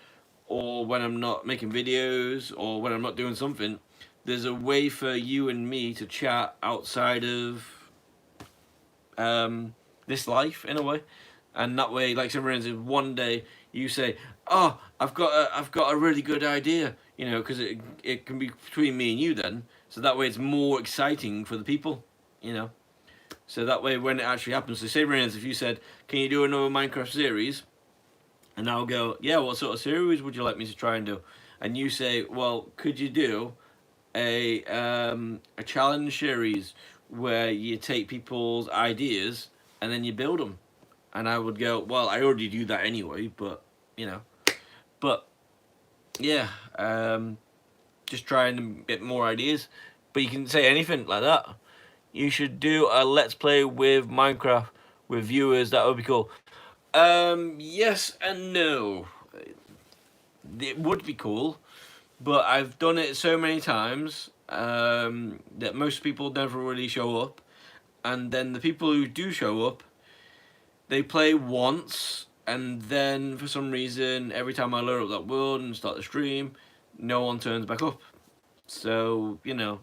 or when I'm not making videos, or when I'm not doing something, there's a way for you and me to chat outside of this life in a way. And that way, like for instance, one day you say, "Oh, I've got a really good idea," you know, because it can be between me and you then. So that way, it's more exciting for the people, you know. So that way, when it actually happens, so say for instance, if you said, "Can you do another Minecraft series?" and I'll go, "Yeah, what sort of series would you like me to try and do?" And you say, "Well, could you do a challenge series where you take people's ideas and then you build them?" And I would go, "Well, I already do that anyway, but you know, but yeah, just trying to get more ideas." But you can say anything like that. You should do a let's play with Minecraft with viewers. That would be cool. Yes and no. It would be cool, but I've done it so many times that most people never really show up, and then the people who do show up, they play once, and then for some reason, every time I load up that world and start the stream, no one turns back up. So you know,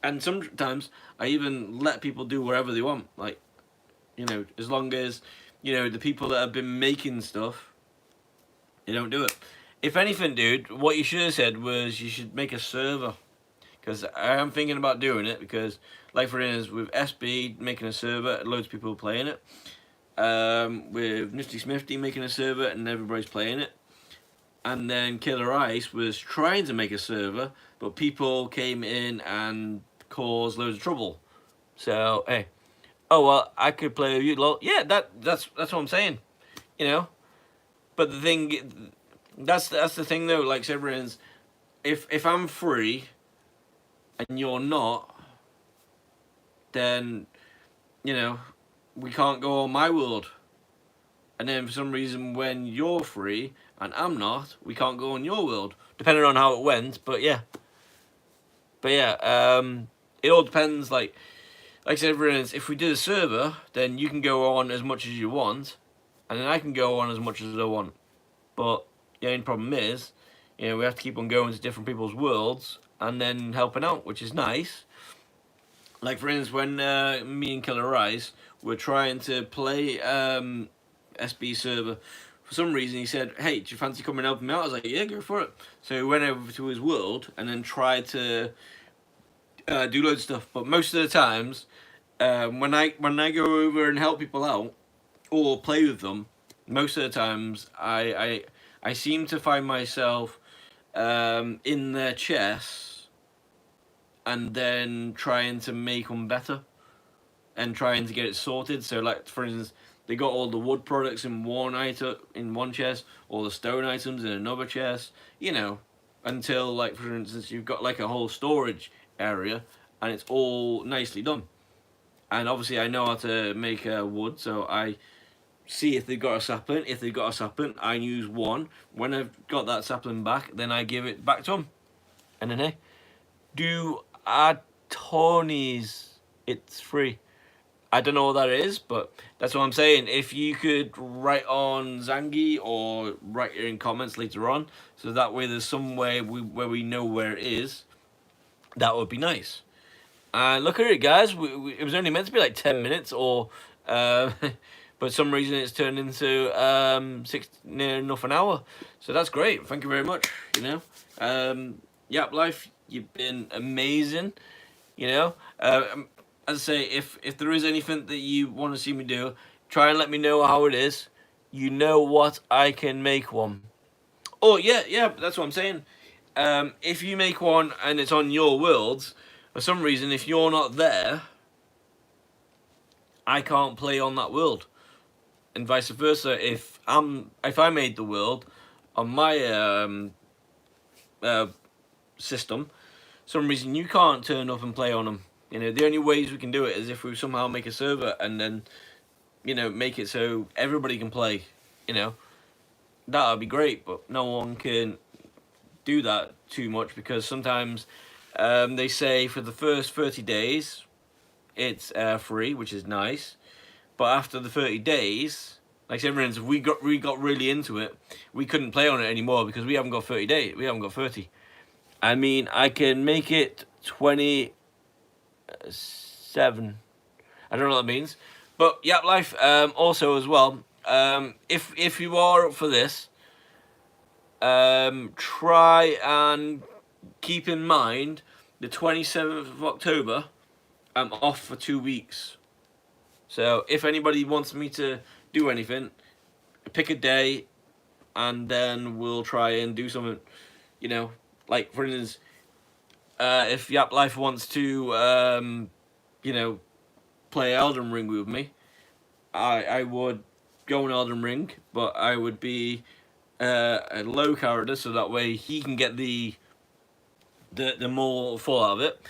and sometimes I even let people do whatever they want, like you know, as long as you know the people that have been making stuff, they don't do it. If anything, dude, what you should have said was you should make a server. Because I am thinking about doing it because, like for instance, with SB making a server, loads of people playing it. With Nifty Smithy making a server and everybody's playing it. And then Killer Ice was trying to make a server, but people came in and caused loads of trouble. So, hey. Oh, well, I could play with you. Lol. Yeah, that's what I'm saying. You know? But the thing, that's the thing though, like everyone's, if I'm free and you're not, then you know we can't go on my world. And then for some reason, when you're free and I'm not, we can't go on your world, depending on how it went. But yeah, it all depends. Like I said, for instance, if we did a server, then you can go on as much as you want, and then I can go on as much as I want. But the only problem is, you know, we have to keep on going to different people's worlds and then helping out, which is nice. Like for instance, when me and Killer Rise were trying to play SB server, for some reason he said, "Hey, do you fancy coming and helping me out?" I was like, "Yeah, go for it." So we went over to his world and then tried to do loads of stuff. But most of the times, when I go over and help people out or play with them, most of the times I seem to find myself in their chests and then trying to make them better and trying to get it sorted. So, like for instance, they got all the wood products in one item in one chest, all the stone items in another chest. You know, until like for instance, you've got like a whole storage area and it's all nicely done. And obviously, I know how to make wood, so I see if they've got a sapling. If they've got a sapling, I use one. When I've got that sapling back, then I give it back to them. And then hey, do add Tony's. It's free. I don't know what that is, but that's what I'm saying. If you could write on Zangi or write it in comments later on, so that way there's some way where we know where it is, that would be nice. Look at it, guys. It was only meant to be like 10 minutes, or but some reason it's turned into near enough an hour. So that's great. Thank you very much. You know, Yap Life, you've been amazing. You know, as I say, if there is anything that you want to see me do, try and let me know how it is. You know what? I can make one. Oh yeah, that's what I'm saying. If you make one and it's on your worlds, for some reason, if you're not there, I can't play on that world, and vice versa. If I made the world on my system, some reason you can't turn up and play on them. You know, the only ways we can do it is if we somehow make a server and then, you know, make it so everybody can play. You know, that would be great, but no one can do that too much because sometimes they say for the first 30 days it's free, which is nice, but after the 30 days, like everyone's, if we got really into it, we couldn't play on it anymore because we haven't got 30 days. We haven't got 30. I mean, I can make it 27. I don't know what that means, But Yap Life, also as well, if you are up for this, try and keep in mind the 27th of October, I'm off for 2 weeks. So if anybody wants me to do anything, pick a day and then we'll try and do something, you know, like for instance, if Yap Life wants to, you know, play Elden Ring with me, I would go on Elden Ring, but I would be a low character so that way he can get the more full out of it,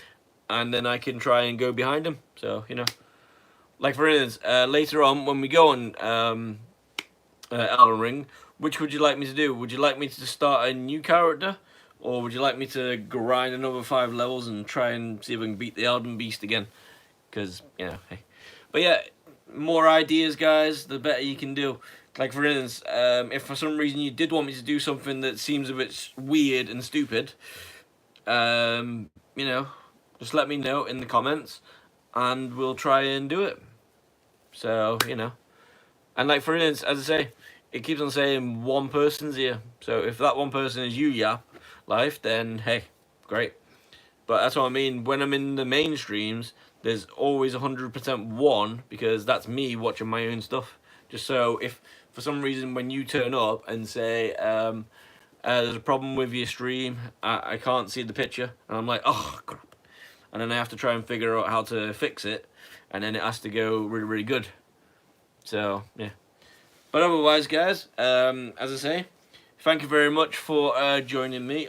and then I can try and go behind him. So you know, like for instance, later on when we go on Elden Ring, which would you like me to do? Would you like me to start a new character, or would you like me to grind another 5 levels and try and see if I can beat the Elden Beast again? Because you know, hey. But yeah, more ideas, guys, the better you can do. Like for instance, if for some reason you did want me to do something that seems a bit weird and stupid, you know, just let me know in the comments, and we'll try and do it. So you know, and like for instance, as I say, it keeps on saying one person's here. So if that one person is you, Yap Life, then hey, great. But that's what I mean. When I'm in the main streams, there's always 100% one, because that's me watching my own stuff. Just so if for some reason when you turn up and say there's a problem with your stream, I can't see the picture, and I'm like, oh crap, and then I have to try and figure out how to fix it, and then it has to go really, really good. So yeah. But otherwise, guys, as I say, thank you very much for joining me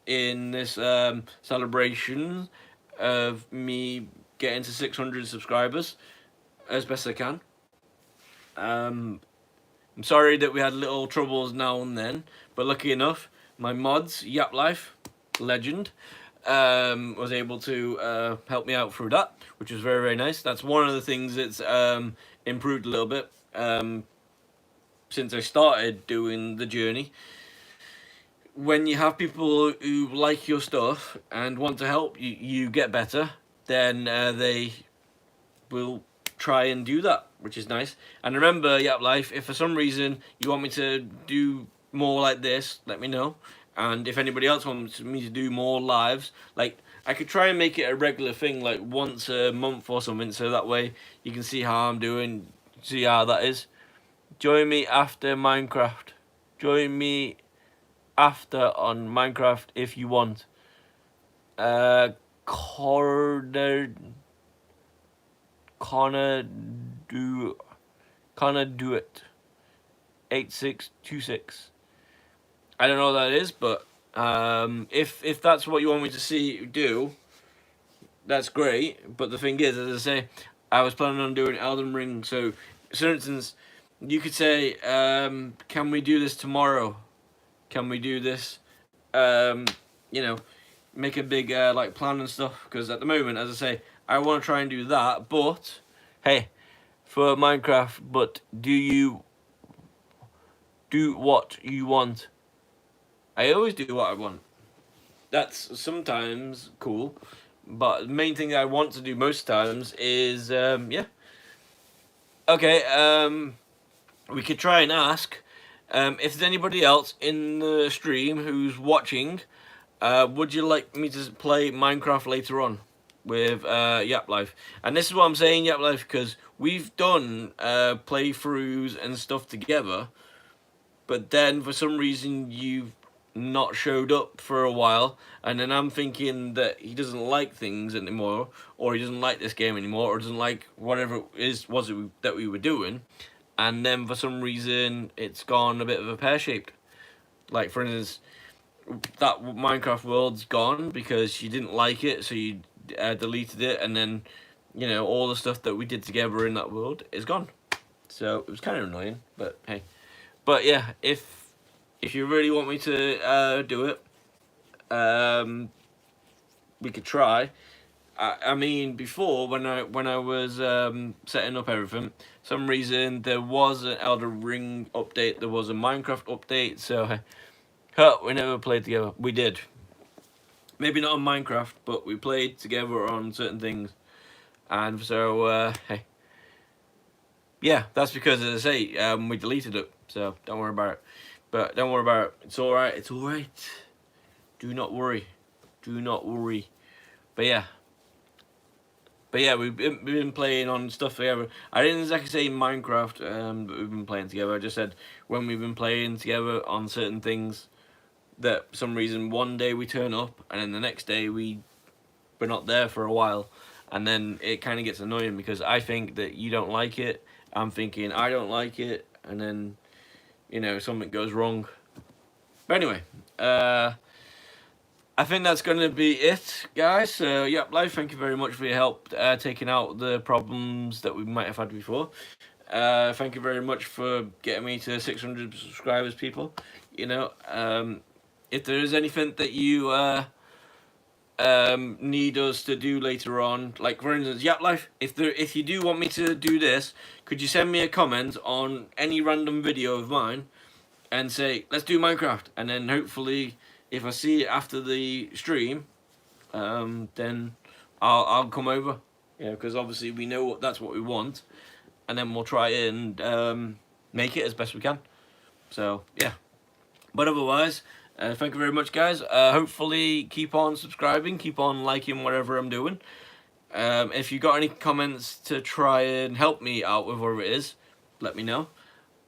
in this celebration of me getting to 600 subscribers as best I can. I'm sorry that we had little troubles now and then, but lucky enough, my mods, Yap Life, legend, was able to help me out through that, which was very, very nice. That's one of the things that's improved a little bit since I started doing the journey. When you have people who like your stuff and want to help you get better, then they will try and do that, which is nice. And remember, Yap Life, if for some reason you want me to do more like this, let me know. And if anybody else wants me to do more lives, like I could try and make it a regular thing, like once a month or something, so that way you can see how I'm doing, see how that is. Join me after Minecraft. Join me after on Minecraft if you want. Connor do it 8626. I don't know what that is, but if that's what you want me to see do, that's great. But the thing is, as I say, I was planning on doing Elden Ring. So for instance, you could say, can we do this tomorrow? Can we do this? You know, make a big like plan and stuff, because at the moment, as I say, I want to try and do that, but hey, for Minecraft, but do you do what you want? I always do what I want. That's sometimes cool, but the main thing I want to do most times is yeah. Okay, we could try and ask if there's anybody else in the stream who's watching. Would you like me to play Minecraft later on with Yap Life? And this is what I'm saying, Yap Life, because we've done playthroughs and stuff together, but then for some reason you've not showed up for a while, and then I'm thinking that he doesn't like things anymore, or he doesn't like this game anymore, or doesn't like whatever it was that we were doing, and then for some reason it's gone a bit of a pear-shaped. Like for instance, that Minecraft world's gone because you didn't like it, so you deleted it, and then you know all the stuff that we did together in that world is gone. So it was kind of annoying, but hey. But yeah, if you really want me to do it, we could try. I mean, before when I was setting up everything, some reason there was an Elder Ring update, there was a Minecraft update, so we never played together. We did. Maybe not on Minecraft, but we played together on certain things. And so, hey. yeah, that's because, as I say, we deleted it, so don't worry about it. But don't worry about it. It's all right. It's all right. Do not worry. Do not worry. But yeah. But yeah, we've been playing on stuff together. I didn't exactly say Minecraft, but we've been playing together. I just said when we've been playing together on certain things that for some reason one day we turn up and then the next day we're not there for a while, and then it kind of gets annoying because I think that you don't like it, I'm thinking I don't like it, and then something goes wrong. But anyway, I think that's going to be it, guys. So, yep, Live, thank you very much for your help taking out the problems that we might have had before. Thank you very much for getting me to 600 subscribers, people. If there is anything that you need us to do later on, like for instance, Yap Life, if you do want me to do this, could you send me a comment on any random video of mine and say, let's do Minecraft, and then hopefully if I see it after the stream, then I'll come over. Yeah, because obviously we know that's what we want, and then we'll try and make it as best we can. So yeah, but otherwise, thank you very much, guys. Hopefully keep on subscribing, keep on liking whatever I'm doing. If you got any comments to try and help me out with whatever it is, let me know.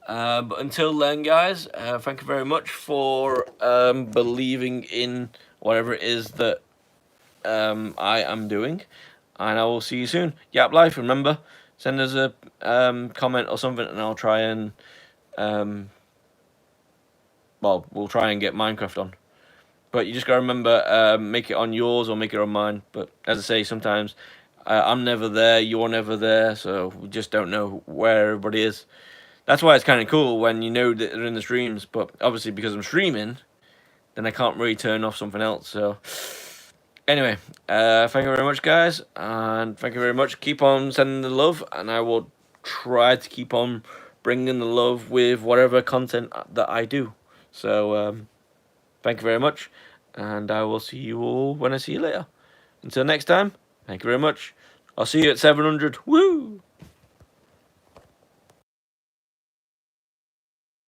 But until then, guys, thank you very much for believing in whatever it is that I am doing, and I will see you soon. Yap Life, remember, send us a comment or something, and I'll try and we'll try and get Minecraft on. But you just gotta remember, make it on yours or make it on mine. But as I say, sometimes I'm never there, you're never there, so we just don't know where everybody is. That's why it's kind of cool when you know that they're in the streams, but obviously because I'm streaming, then I can't really turn off something else. So anyway, thank you very much, guys, and thank you very much. Keep on sending the love, and I will try to keep on bringing the love with whatever content that I do. So thank you very much, and I will see you all when I see you later. Until next time, thank you very much. I'll see you at 700. Woo!